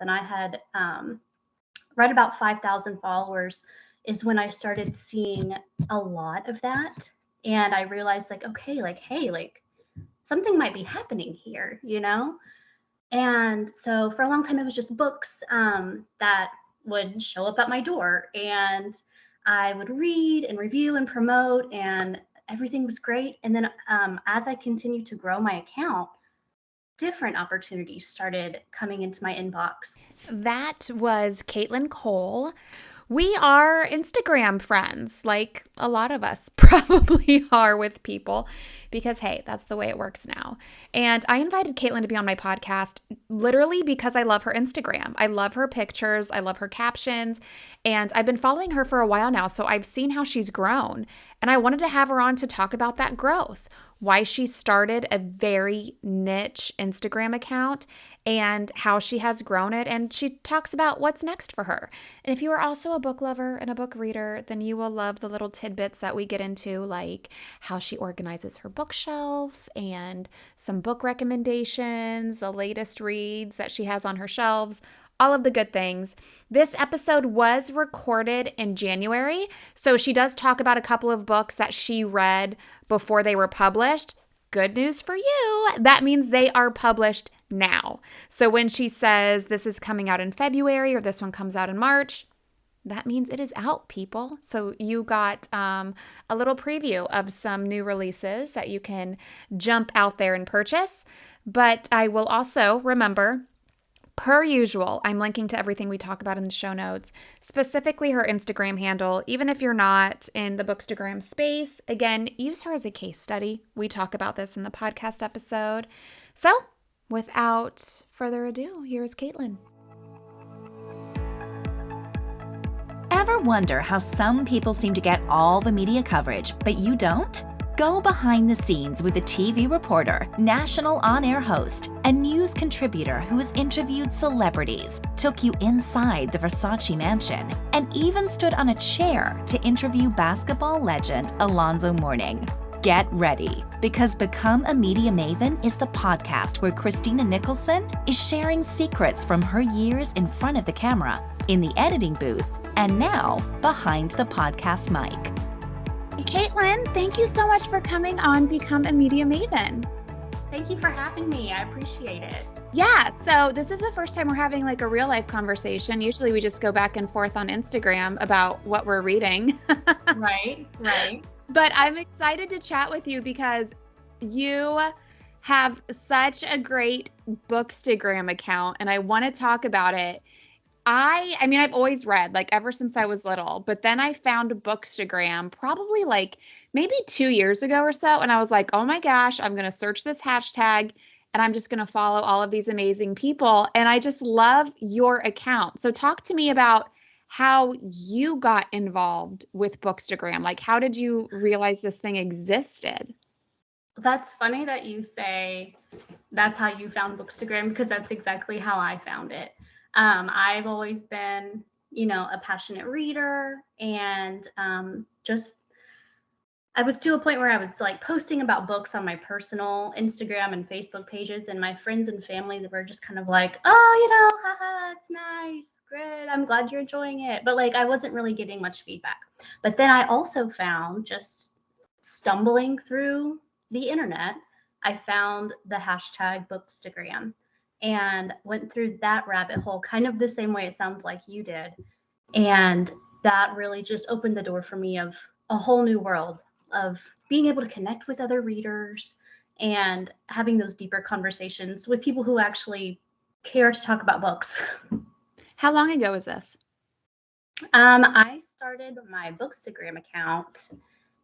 and I had right about 5,000 followers is when I started seeing a lot of that. And I realized, like, okay, like, hey, like, something might be happening here, you know? And so for a long time, it was just books that would show up at my door, and I would read and review and promote, and everything was great. And then as I continued to grow my account, different opportunities started coming into my inbox. That was Katelyn Cole. We are Instagram friends, like a lot of us probably are with people, because hey, that's the way it works now. And I invited Katelyn to be on my podcast literally because I love her Instagram. I love her pictures, I love her captions, and I've been following her for a while now, so I've seen how she's grown. And I wanted to have her on to talk about that growth, why she started a very niche Instagram account and how she has grown it. And she talks about what's next for her. And if you are also a book lover and a book reader, then you will love the little tidbits that we get into, like how she organizes her bookshelf and some book recommendations, the latest reads that she has on her shelves, all of the good things. This episode was recorded in January, so she does talk about a couple of books that she read before they were published. Good news for you, that means they are published now. So when she says this is coming out in February or this one comes out in March, that means it is out, people. So you got a little preview of some new releases that you can jump out there and purchase. But I will also remember, per usual, I'm linking to everything we talk about in the show notes, specifically her Instagram handle. Even if you're not in the Bookstagram space, again, use her as a case study. We talk about this in the podcast episode. So, without further ado, here's Katelyn. Ever wonder how some people seem to get all the media coverage, but you don't? Go behind the scenes with a TV reporter, national on-air host, and news contributor who has interviewed celebrities, took you inside the Versace mansion, and even stood on a chair to interview basketball legend Alonzo Mourning. Get ready, because Become a Media Maven is the podcast where Christina Nicholson is sharing secrets from her years in front of the camera, in the editing booth, and now behind the podcast mic. Katelyn, thank you so much for coming on Become a Media Maven. Thank you for having me. I appreciate it. Yeah, so this is the first time we're having like a real life conversation. Usually we just go back and forth on Instagram about what we're reading. Right. But I'm excited to chat with you because you have such a great Bookstagram account, and I want to talk about it. I mean, I've always read, like, ever since I was little, but then I found Bookstagram probably like maybe 2 years ago or so, and I was like, oh my gosh, I'm going to search this hashtag, and I'm just going to follow all of these amazing people, and I just love your account. So talk to me about how you got involved with Bookstagram. Like, how did you realize this thing existed? That's funny that you say that's how you found Bookstagram, because that's exactly how I found it. I've always been, a passionate reader, and just I was to a point where I was like posting about books on my personal Instagram and Facebook pages, and my friends and family that were just kind of like, oh, haha, it's nice, great, I'm glad you're enjoying it. But like, I wasn't really getting much feedback. But then I also found, just stumbling through the internet, I found the hashtag Bookstagram and went through that rabbit hole kind of the same way it sounds like you did. And that really just opened the door for me of a whole new world of being able to connect with other readers and having those deeper conversations with people who actually care to talk about books. How long ago was this? I started my Bookstagram account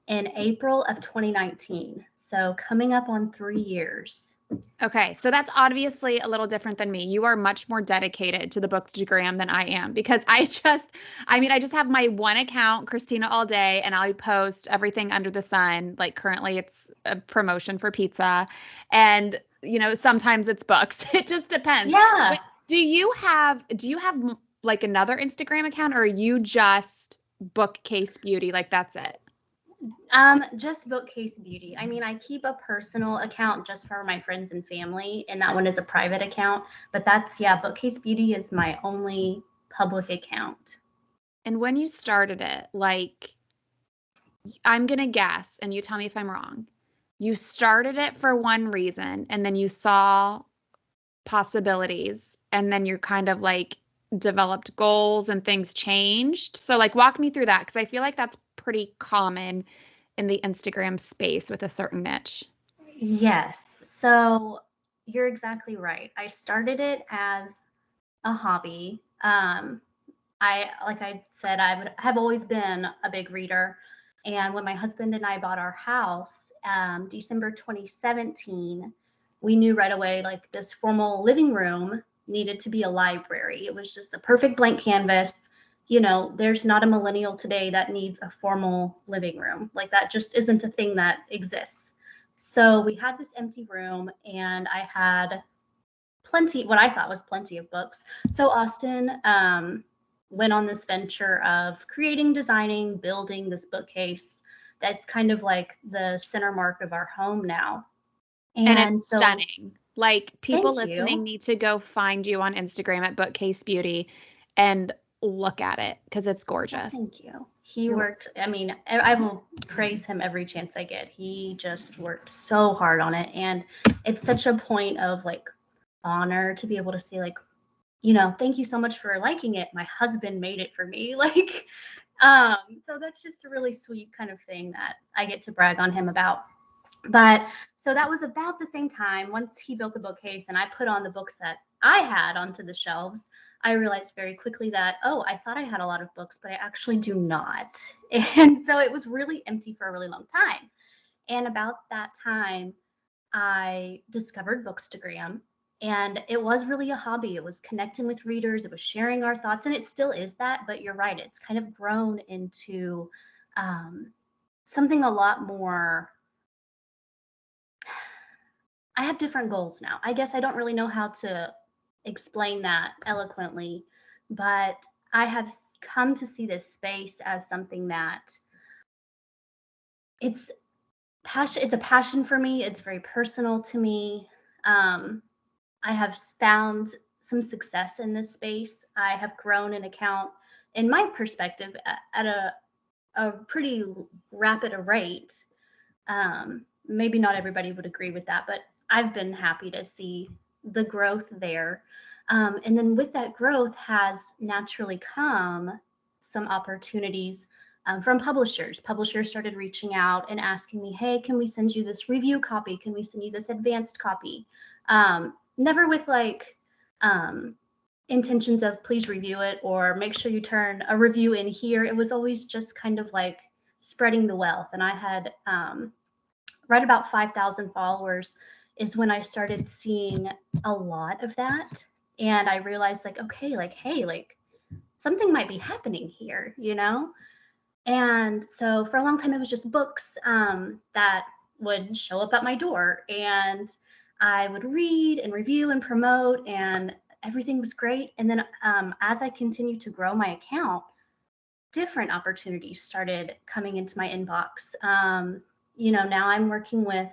in April of 2019. So coming up on 3 years. Okay, so that's obviously a little different than me. You are much more dedicated to the Bookstagram than I am, because I just have my one account, Christina All Day, and I post everything under the sun. Like, currently it's a promotion for pizza, and sometimes it's books. It just depends. Yeah. But do you have like another Instagram account, or are you just Bookcase Beauty? Like, that's it? Just Bookcase Beauty. I mean, I keep a personal account just for my friends and family, and that one is a private account. But that's, yeah, Bookcase Beauty is my only public account. And when you started it, like, I'm going to guess, and you tell me if I'm wrong. You started it for one reason, and then you saw possibilities, and then you're kind of like developed goals and things changed. So, like, walk me through that because I feel like that's pretty common in the Instagram space with a certain niche. Yes. So you're exactly right. I started it as a hobby. Like I said, have always been a big reader. And when my husband and I bought our house, December 2017, we knew right away like this formal living room needed to be a library. It was just the perfect blank canvas. You know, there's not a millennial today that needs a formal living room. Like that just isn't a thing that exists. So we had this empty room, and I had plenty, what I thought was plenty of books. So Austin went on this venture of creating, designing, building this bookcase that's kind of like the center mark of our home now. And And it's so, stunning. Like, people thank listening you. need to go find you on Instagram at Bookcase Beauty and look at it because it's Well, gorgeous. thank you. He You're worked, I mean, I will praise him every chance I get. He just worked so hard on it. And it's such a point of like honor to be able to say, like, thank you so much for liking it. My husband made it for me. Like, so that's just a really sweet kind of thing that I get to brag on him about. But so that was about the same time. Once he built the bookcase and I put on the books that I had onto the shelves, I realized very quickly that, oh, I thought I had a lot of books, but I actually do not. And so it was really empty for a really long time. And about that time, I discovered Bookstagram, and it was really a hobby. It was connecting with readers, it was sharing our thoughts, and it still is that. But you're right, it's kind of grown into um, something a lot more. I have different goals now. I guess I don't really know how to explain that eloquently, but I have come to see this space as something that it's it's a passion for me. It's very personal to me. Um, I have found some success in this space. I have grown an account, in my perspective, at a pretty rapid a rate. Maybe not everybody would agree with that, but I've been happy to see the growth there. And then with that growth has naturally come some opportunities from publishers. Publishers started reaching out and asking me, hey, can we send you this review copy? Can we send you this advanced copy? Never with like intentions of please review it or make sure you turn a review in here. It was always just kind of like spreading the wealth. And I had right about 5,000 followers is when I started seeing a lot of that. And I realized, like, okay, like, hey, like something might be happening here, you know? And so for a long time, it was just books that would show up at my door, and I would read and review and promote, and everything was great. And then as I continued to grow my account, different opportunities started coming into my inbox. Now I'm working with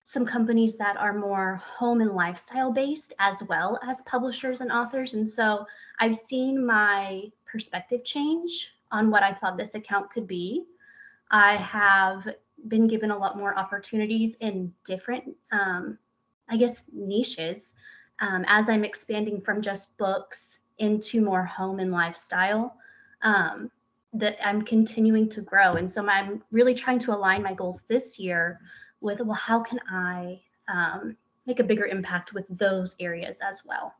some companies that are more home and lifestyle based, as well as publishers and authors. And so I've seen my perspective change on what I thought this account could be. I have been given a lot more opportunities in different, I guess, niches as I'm expanding from just books into more home and lifestyle. Um, that I'm continuing to grow. And so I'm really trying to align my goals this year with, well, how can I make a bigger impact with those areas as well?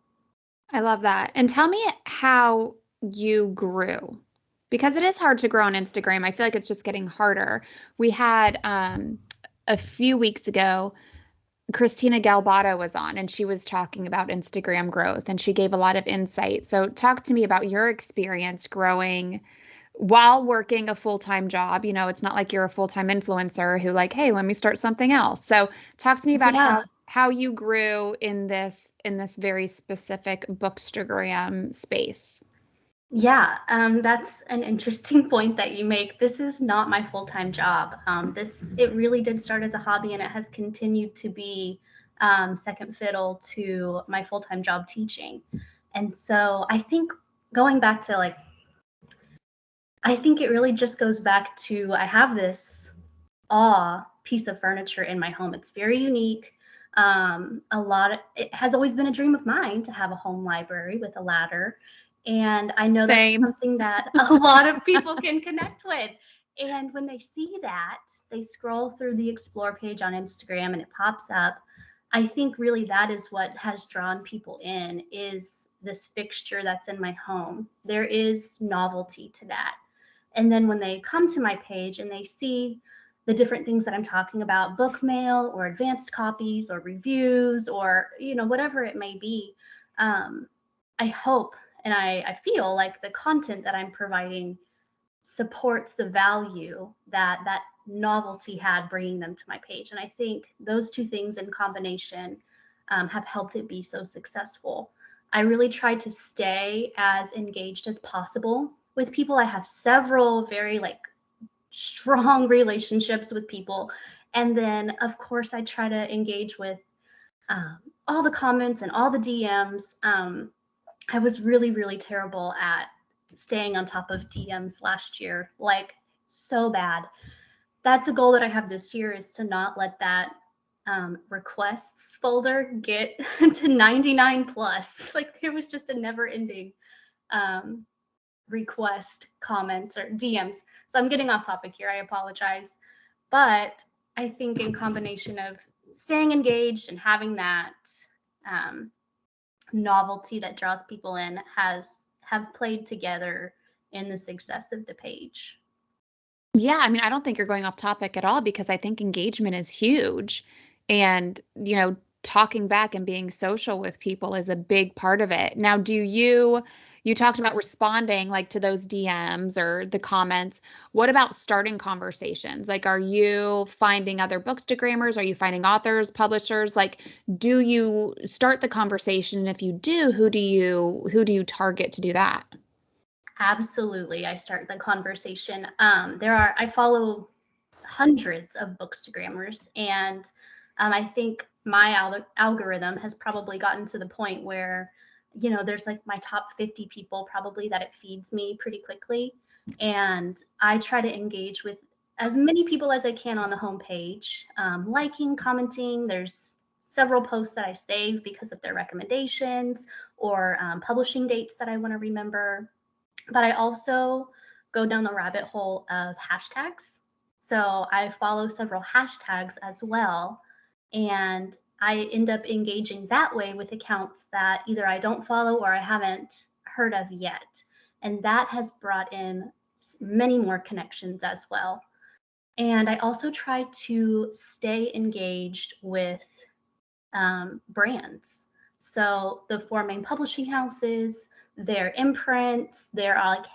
I love that. And tell me how you grew because it is hard to grow on Instagram. I feel like it's just getting harder. We had a few weeks ago, Christina Galbato was on and she was talking about Instagram growth and she gave a lot of insight. So, talk to me about your experience growing while working a full-time job. You know, it's not like you're a full-time influencer who like, hey, let me start something else. So talk to me about Yeah. how you grew in this very specific Bookstagram space. Yeah, that's an interesting point that you make. This is not my full-time job. It really did start as a hobby, and it has continued to be second fiddle to my full-time job teaching. And so I think going back to like, I think it really just goes back to I have this awe piece of furniture in my home. It's very unique. It has always been a dream of mine to have a home library with a ladder. And I know that's Same. something that a lot of people can connect with. And when they see that, they scroll through the explore page on Instagram and it pops up. I think really that is what has drawn people in is this fixture that's in my home. There is novelty to that. And then when they come to my page and they see the different things that I'm talking about, book mail or advanced copies or reviews or, whatever it may be, I hope and I feel like the content that I'm providing supports the value that that novelty had bringing them to my page. And I think those two things in combination have helped it be so successful. I really try to stay as engaged as possible with people. I have several very like strong relationships with people. And then, of course, I try to engage with all the comments and all the DMs. I was really, really terrible at staying on top of DMs last year, like so bad. That's a goal that I have this year is to not let that requests folder get to 99 plus. Like there was just a never ending um, request comments or DMs. So I'm getting off topic here. I apologize. But I think in combination of staying engaged and having that um, novelty that draws people in have played together in the success of the page. Yeah, I mean, I don't think you're going off topic at all because I think engagement is huge. And, talking back and being social with people is a big part of it. Now, you talked about responding like to those DMs or the comments. What about starting conversations? Like, are you finding other bookstagrammers? Are you finding authors, publishers? Like, do you start the conversation? And if you do, who do you target to do that? Absolutely. I start the conversation. I follow hundreds of bookstagrammers, and I think my algorithm has probably gotten to the point where, there's like my top 50 people probably that it feeds me pretty quickly. And I try to engage with as many people as I can on the homepage, liking, commenting. There's several posts that I save because of their recommendations or publishing dates that I want to remember, but I also go down the rabbit hole of hashtags. So I follow several hashtags as well. And I end up engaging that way with accounts that either I don't follow or I haven't heard of yet. And that has brought in many more connections as well. And I also try to stay engaged with brands. So the four main publishing houses, their imprints, there are like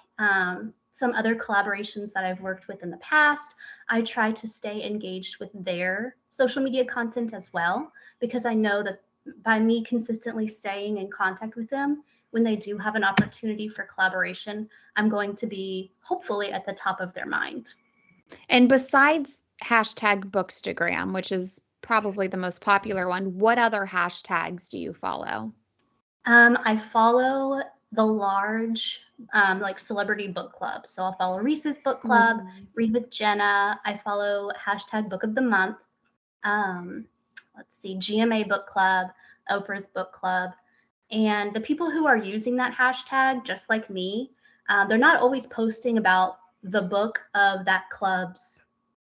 some other collaborations that I've worked with in the past. I try to stay engaged with their social media content as well, because I know that by me consistently staying in contact with them, when they do have an opportunity for collaboration, I'm going to be hopefully at the top of their mind. And besides hashtag Bookstagram, which is probably the most popular one, what other hashtags do you follow? I follow the large, like celebrity book club. So I'll follow Reese's book club, Mhm. Read with Jenna. I follow hashtag Book of the Month. Um, let's see, GMA book club, Oprah's book club, and the people who are using that hashtag, just like me, they're not always posting about the book of that club's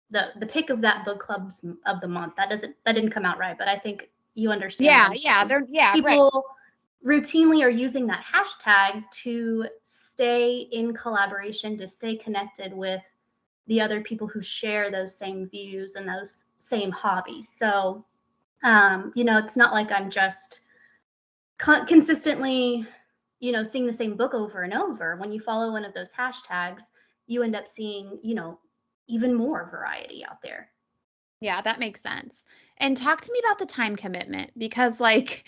the pick of that book club's of the month. That didn't come out right, but I think you understand what Yeah, I'm yeah, saying. right. People routinely are using that hashtag to stay in collaboration, to stay connected with the other people who share those same views and those same hobbies. So, it's not like I'm just consistently, seeing the same book over and over. When you follow one of those hashtags, you end up seeing, even more variety out there. Yeah, that makes sense. And talk to me about the time commitment because like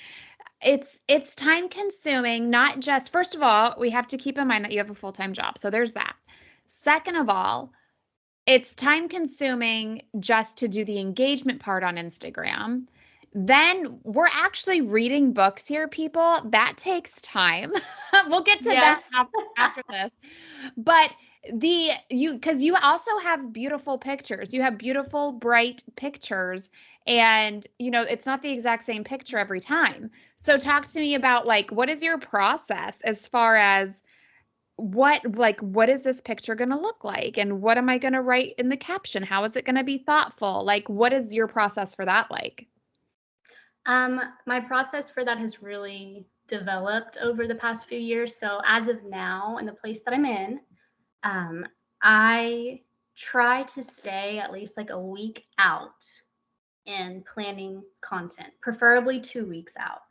It's time consuming, not just, first of all, we have to keep in mind that you have a full-time job. So there's that. Second of all, it's time consuming just to do the engagement part on Instagram. Then we're actually reading books here, people. That takes time. We'll get to that Yes. after this. But because you also have beautiful pictures. You have beautiful, bright pictures. And, it's not the exact same picture every time. So talk to me about like, what is your process as far as what is this picture going to look like? And what am I going to write in the caption? How is it going to be thoughtful? Like, what is your process for that like? My process for that has really developed over the past few years. So as of now, in the place that I'm in, um, I try to stay at least like a week out in planning content, preferably 2 weeks out.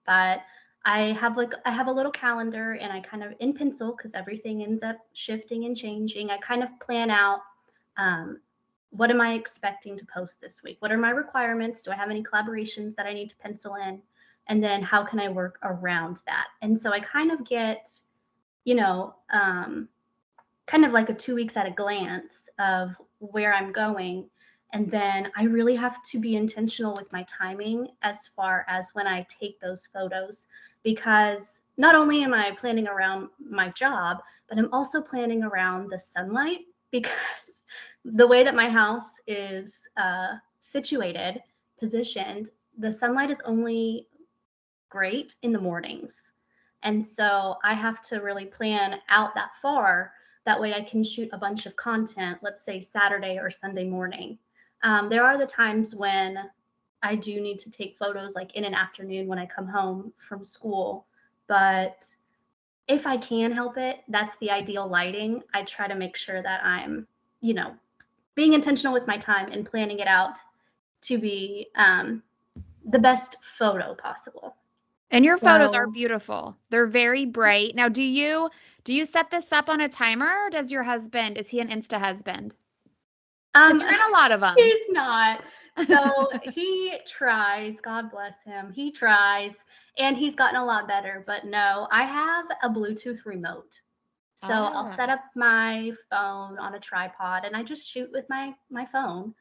But I have a little calendar and I kind of in pencil because everything ends up shifting and changing. I kind of plan out um, what am I expecting to post this week? What are my requirements? Do I have any collaborations that I need to pencil in? And then how can I work around that? And so I kind of get, you know, um, kind of like a 2 weeks at a glance of where I'm going. And then I really have to be intentional with my timing as far as when I take those photos, because not only am I planning around my job, but I'm also planning around the sunlight because the way that my house is situated, positioned, the sunlight is only great in the mornings. And so I have to really plan out that far. That way I can shoot a bunch of content, let's say Saturday or Sunday morning. There are the times when I do need to take photos like in an afternoon when I come home from school. But if I can help it, that's the ideal lighting. I try to make sure that I'm, you know, being intentional with my time and planning it out to be the best photo possible. And your photos are So, beautiful. They're very bright. Now, do you set this up on a timer, or is he an Insta husband? Because um, you're in a lot of them. he's not. So he tries, God bless him. He tries and he's gotten a lot better. But no, I have a Bluetooth remote. So I'll Ah, set up my phone on a tripod and I just shoot with my phone.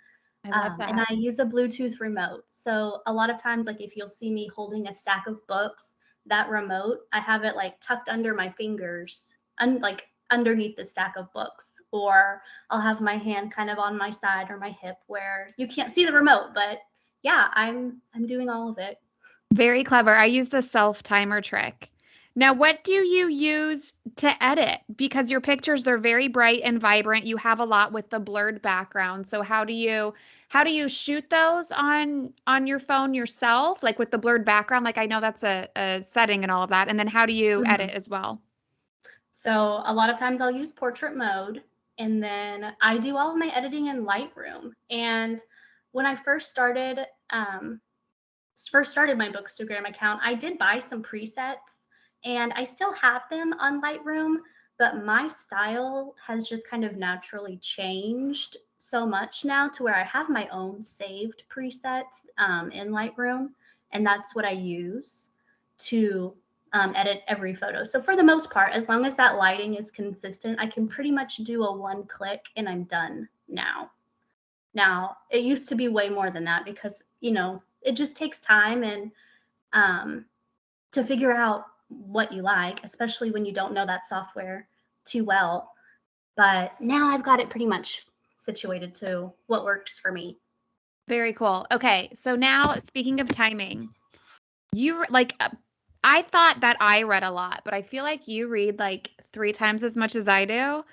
I love And that. I use a Bluetooth remote. So a lot of times, like if you'll see me holding a stack of books, that remote, I have it like tucked under my fingers, like underneath the stack of books, or I'll have my hand kind of on my side or my hip where you can't see the remote. But yeah, I'm doing all of it. Very clever. I use the self timer trick. Now, what do you use to edit? Because your pictures, they're very bright and vibrant. You have a lot with the blurred background. So how do you shoot those on your phone yourself? Like with the blurred background? Like I know that's a setting and all of that. And then how do you edit Mhm. as well? So a lot of times I'll use portrait mode and then I do all of my editing in Lightroom. And when I first started my Bookstagram account, I did buy some presets and I still have them on Lightroom, but my style has just kind of naturally changed so much now to where I have my own saved presets in Lightroom, and that's what I use to edit every photo. So for the most part, as long as that lighting is consistent, I can pretty much do a one click and I'm done now. Now, it used to be way more than that because, it just takes time and um, to figure out what you like, especially when you don't know that software too well. But now I've got it pretty much situated to what works for me. Very cool. Okay, so now speaking of timing, I thought that I read a lot, but I feel like you read like three times as much as I do.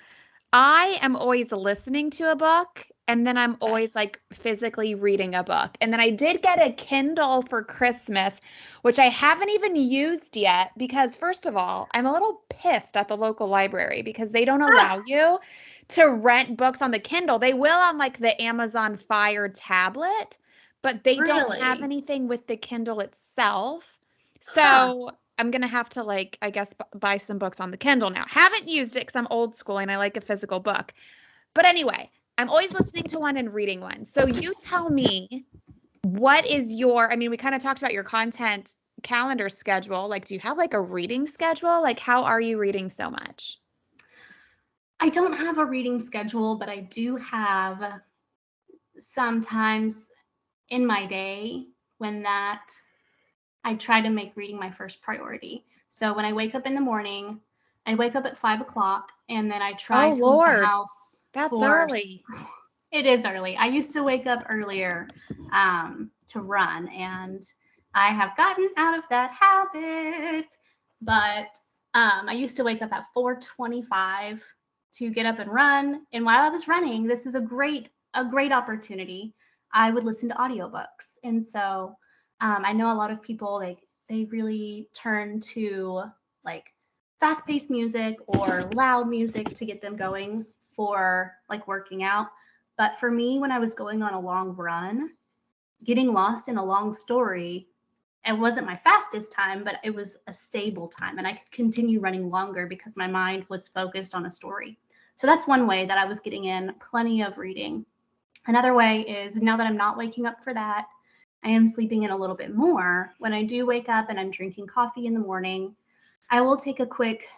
I am always listening to a book and then I'm always Yes. like physically reading a book. And then I did get a Kindle for Christmas, which I haven't even used yet because, first of all, I'm a little pissed at the local library because they don't Ah, allow you to rent books on the Kindle. They will on like the Amazon Fire tablet, but they don't have really? anything with the Kindle itself. Huh. So I'm gonna have to like, I guess, buy some books on the Kindle now. Haven't used it because I'm old school and I like a physical book. But anyway, I'm always listening to one and reading one. So you tell me, what is your, I mean, we kind of talked about your content calendar schedule? Like, do you have like a reading schedule? Like, how are you reading so much? I don't have a reading schedule, but I do have sometimes in my day when that I try to make reading my first priority. So when I wake up in the morning, I wake up at 5 o'clock and then I try Oh, to leave the Lord. house That's for early. it is early. I used to wake up earlier to run, and I have gotten out of that habit. But I used to wake up at 4:25 to get up and run. And while I was running, this is a great opportunity. I would listen to audiobooks, and so I know a lot of people they really turn to like fast-paced music or loud music to get them going for like working out. But for me, when I was going on a long run, getting lost in a long story, it wasn't my fastest time, but it was a stable time. And I could continue running longer because my mind was focused on a story. So that's one way that I was getting in plenty of reading. Another way is now that I'm not waking up for that, I am sleeping in a little bit more. When I do wake up and I'm drinking coffee in the morning, I will take a quick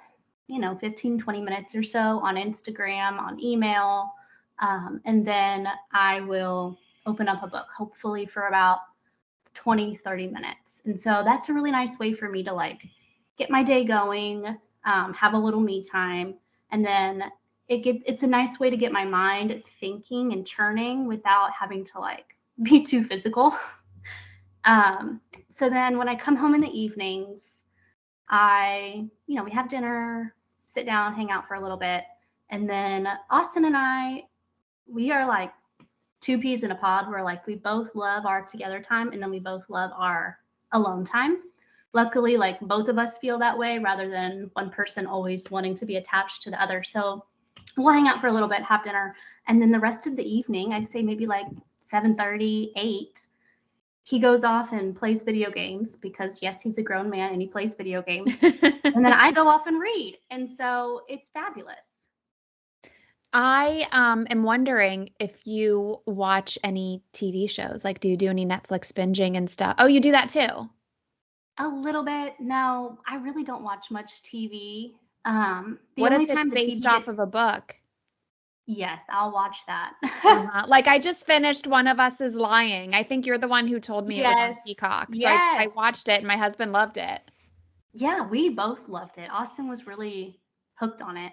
15, 20 minutes or so on Instagram, on email. And then I will open up a book, hopefully for about 20, 30 minutes. And so that's a really nice way for me to like get my day going, have a little me time. And then it's a nice way to get my mind thinking and churning without having to like be too physical. So then when I come home in the evenings, we have dinner, sit down, hang out for a little bit. And then Austin and we are like two peas in a pod. We're like, we both love our together time and then we both love our alone time. Luckily, like both of us feel that way rather than one person always wanting to be attached to the other. So we'll hang out for a little bit, have dinner. And then the rest of the evening, I'd say maybe like 7:30, 8, he goes off and plays video games because yes, he's a grown man and he plays video games. And then I go off and read. And so it's fabulous. I am wondering if you watch any TV shows. Like, do you do any Netflix binging and stuff? Oh, you do that too. A little bit. No, I really don't watch much TV. The What only if it's time the based TV off gets of a book? yes, I'll watch that. Like I just finished One of Us is Lying. I think you're the one who told me it was on Yes. Peacock. So I Yes. watched it and my husband loved it. Yeah, we both loved it. Austin was really hooked on it.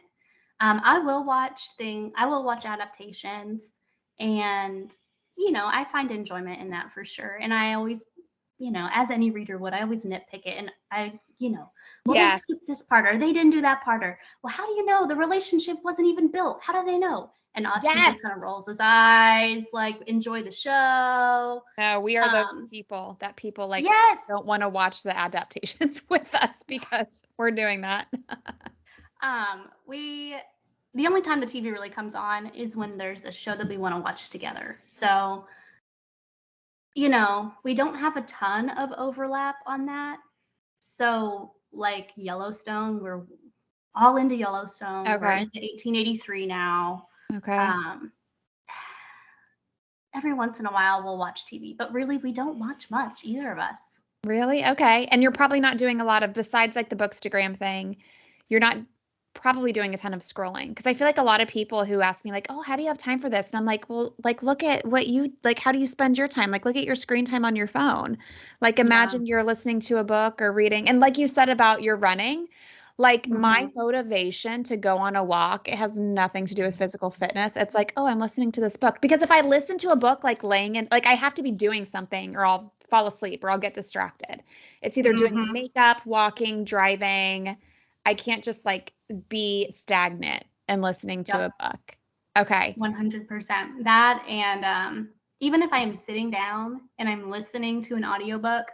I will watch adaptations, and I find enjoyment in that for sure. And I always, as any reader would, I always nitpick it, and well, they Yeah. skipped this part, or they didn't do that part, or well, how do you know the relationship wasn't even built? How do they know? And Austin Yes. just kind of rolls his eyes, like enjoy the show. No, we are those Um, people that people like yes, don't want to watch the adaptations with us because we're doing that. we the only time the TV really comes on is when there's a show that we want to watch together. So, we don't have a ton of overlap on that. So, like Yellowstone, we're all into Yellowstone. We're Okay. into 1883 now. Okay. Um, every once in a while, we'll watch TV, but really, we don't watch much, either of us. Really? Okay. And you're probably not doing a lot of, besides like the Bookstagram thing, you're not probably doing a ton of scrolling. Because I feel like a lot of people who ask me, like, oh, how do you have time for this? And I'm like, well, like, look at what you like, how do you spend your time? Like, look at your screen time on your phone. Like, Yeah. imagine you're listening to a book or reading. And like you said about your running, like my Mhm. motivation to go on a walk, it has nothing to do with physical fitness. It's like, oh, I'm listening to this book. Because if I listen to a book like laying in, like I have to be doing something or I'll fall asleep or I'll get distracted. It's either doing my Mhm. makeup, walking, driving. I can't just like be stagnant and listening to Yep. a book. Okay. 100%. That and even if I am sitting down and I'm listening to an audiobook,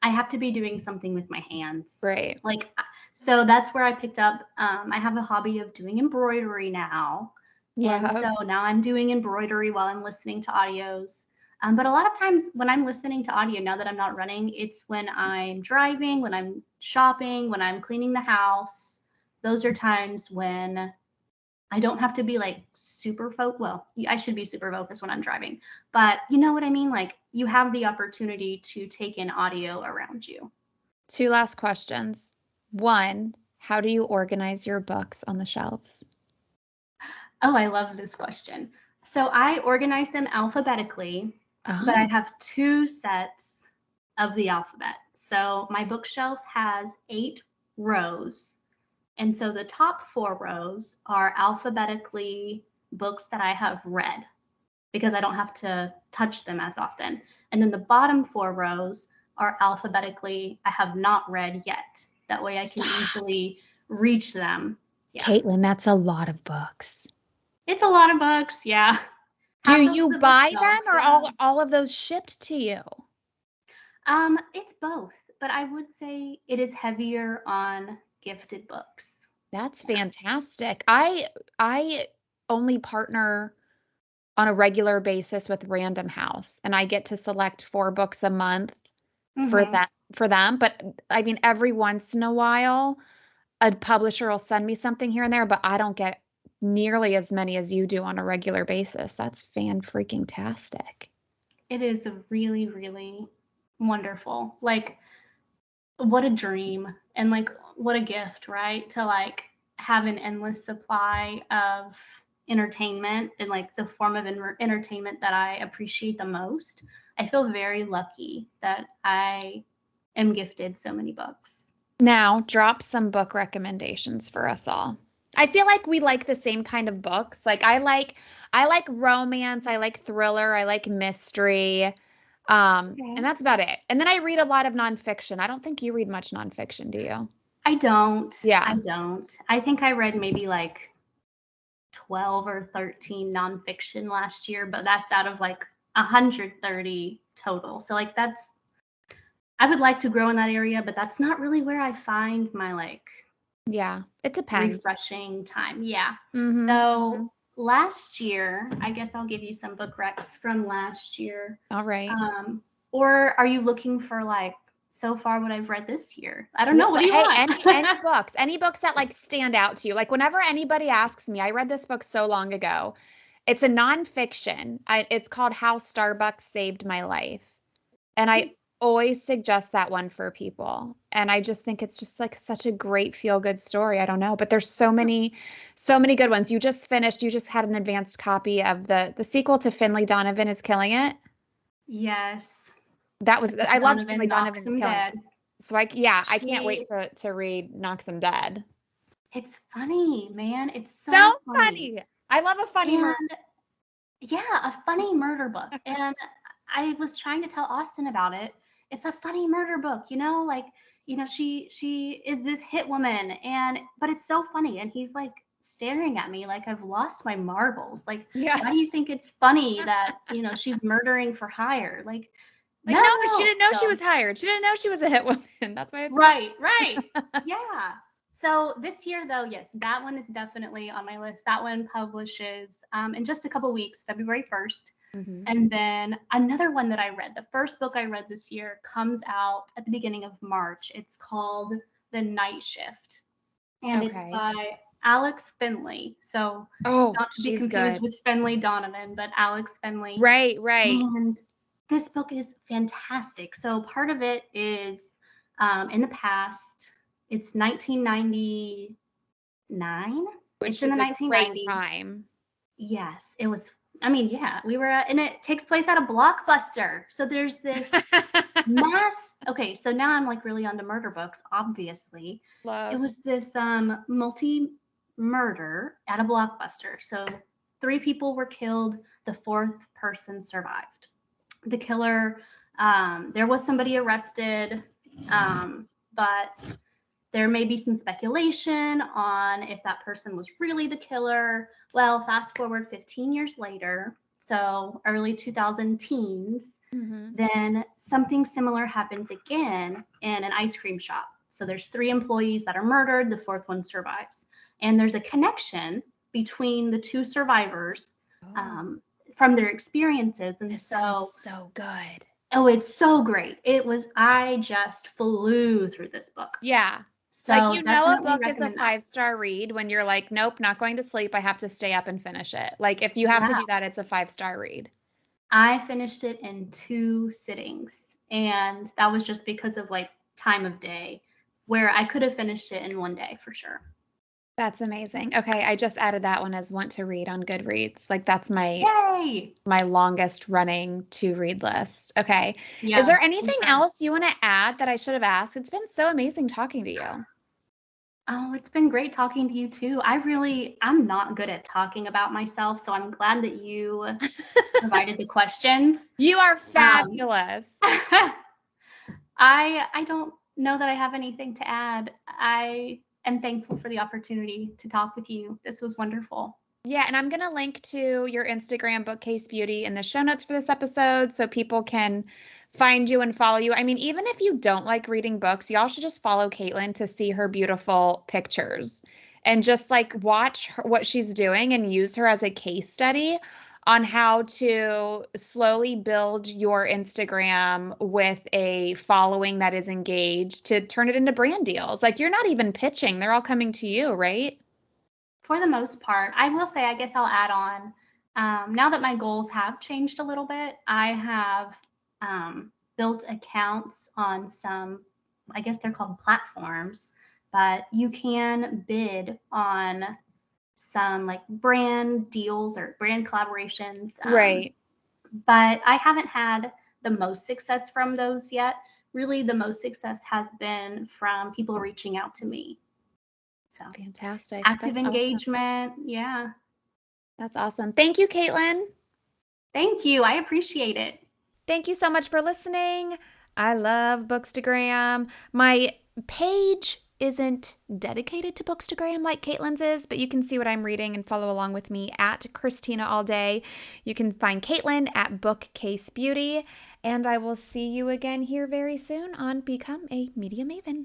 I have to be doing something with my hands. Great. Like so that's where I picked up I have a hobby of doing embroidery now. And Love. so now I'm doing embroidery while I'm listening to audios. But a lot of times when I'm listening to audio, now that I'm not running, it's when I'm driving, when I'm shopping, when I'm cleaning the house. Those are times when I don't have to be like super well, I should be super focused when I'm driving, but you know what I mean? Like you have the opportunity to take in audio around you. 2 last questions. 1, how do you organize your books on the shelves? Oh, I love this question. So I organize them alphabetically, but I Oh, have 2 sets of the alphabet. So my bookshelf has 8 rows. And so the top 4 rows are alphabetically books that I have read because I don't have to touch them as often. And then the bottom 4 rows are alphabetically I have not read yet. That way I can stop. easily reach them. Yeah. Caitlin, that's a lot of books. It's a lot of books. Yeah. Do Half of you the buy bookshelf. them or Yeah. all of those shipped to you? It's both, but I would say it is heavier on gifted books. That's Yeah. fantastic. I only partner on a regular basis with Random House, and I get to select 4 books a month Mhm. for them. But I mean, every once in a while, a publisher will send me something here and there, but I don't get nearly as many as you do on a regular basis. That's fan freaking tastic. It is really, really wonderful. Like, what a dream and like what a gift, right? To like have an endless supply of entertainment and like the form of entertainment that I appreciate the most. I feel very lucky that I am gifted so many books. Now, drop some book recommendations for us all. I feel like we like the same kind of books. Like I like romance, I like thriller, I like mystery. And Okay. that's about it. And then I read a lot of nonfiction. I don't think you read much nonfiction, do you? I don't. I Yeah. don't. I think I read maybe like 12 or 13 nonfiction last year, but that's out of like 130 total. So like that's I would like to grow in that area, but that's not really where I find my like Yeah. It depends. refreshing time. Yeah. Mm-hmm. So last year, I guess I'll give you some book recs from last year. All right. Or are you looking for like so far what I've read this year? I don't know. What do you Hey, want? any books that like stand out to you. Like whenever anybody asks me, I read this book so long ago. It's a nonfiction. It's called How Starbucks Saved My Life. And I always suggest that one for people. And I just think it's just like such a great feel-good story. I don't know, but there's so many good ones. You just had an advanced copy of the sequel to Finley Donovan is Killing It. Yes. I loved Finley Donovan knocks Donovan's him Killing It. dead. So I can't wait She to read Knocks 'Em Dead. It's funny, man. It's so So funny. funny. I love a funny murder. And yeah, a funny murder book. And I was trying to tell Austin about it. It's a funny murder book, like, she is this hit woman but it's so funny. And he's like staring at me like I've lost my marbles. Like, Yeah. why do you think it's funny that, she's murdering for hire? Like, Like, no, no, no, she no. didn't know she So was hired. She didn't know she was a hit woman. That's why it's funny. right, right. Yeah. So this year, though, yes, that one is definitely on my list. That one publishes in just a couple weeks, February 1st. Mhm. And then another one that I read, the first book I read this year, comes out at the beginning of March. It's called The Night Shift, and it's Okay. by Alex Finley. So Oh, not to be she's confused good. with Finley Donovan, but Alex Finley. Right, right. And this book is fantastic. So part of it is in the past. It's 1999. Which It's in the was a great 1990s. time. Yes, it was. I mean, yeah, we were at, and it takes place at a Blockbuster. So there's this mass. Okay, so now I'm like really onto murder books, obviously. It Love. was this multi murder at a Blockbuster. So 3 people were killed, the 4th person survived. The killer, there was somebody arrested, but there may be some speculation on if that person was really the killer. Well, fast forward 15 years later, so early 2000 teens, Hmm. then something similar happens again in an ice cream shop. So there's 3 employees that are murdered, the 4th one survives. And there's a connection between the 2 survivors Oh, um, from their experiences. And this sounds so, so good. oh, it's so great. I just flew through this book. Yeah. Like, So a definitely book is a recommend that. 5-star read when you're like, nope, not going to sleep. I have to stay up and finish it. Like, if you have to Yeah. do that, it's a 5-star read. I finished it in 2 sittings. And that was just because of like time of day where I could have finished it in one day for sure. That's amazing. Okay, I just added that one as want to read on Goodreads. Like that's Yay! my longest running to read list. Okay. Is Yeah, there for anything sure. else you want to add that I should have asked? It's been so amazing talking to you. Oh, it's been great talking to you too. I'm not good at talking about myself, so I'm glad that you provided the questions. You are Um, fabulous. I don't know that I have anything to add. I am thankful for the opportunity to talk with you. This was wonderful. Yeah, and I'm going to link to your Instagram, Bookcase Beauty, in the show notes for this episode so people can find you and follow you. I mean, even if you don't like reading books, y'all should just follow Katelyn to see her beautiful pictures and just like watch what she's doing and use her as a case study on how to slowly build your Instagram with a following that is engaged to turn it into brand deals. Like you're not even pitching, they're all coming to you, right? For the most part, I will say, I guess I'll add on. Now that my goals have changed a little bit, I have built accounts on some, I guess they're called platforms, but you can bid on some like brand deals or brand collaborations. Right. But I haven't had the most success from those yet. Really, the most success has been from people reaching out to me. So Fantastic. active That's awesome. engagement. Yeah. That's awesome. Thank you, Katelyn. Thank you. I appreciate it. Thank you so much for listening. I love Bookstagram. My page isn't dedicated to Bookstagram like Katelyn's is, but you can see what I'm reading and follow along with me at Christina All Day. You can find Katelyn at Bookcase Beauty, and I will see you again here very soon on Become a Media Maven.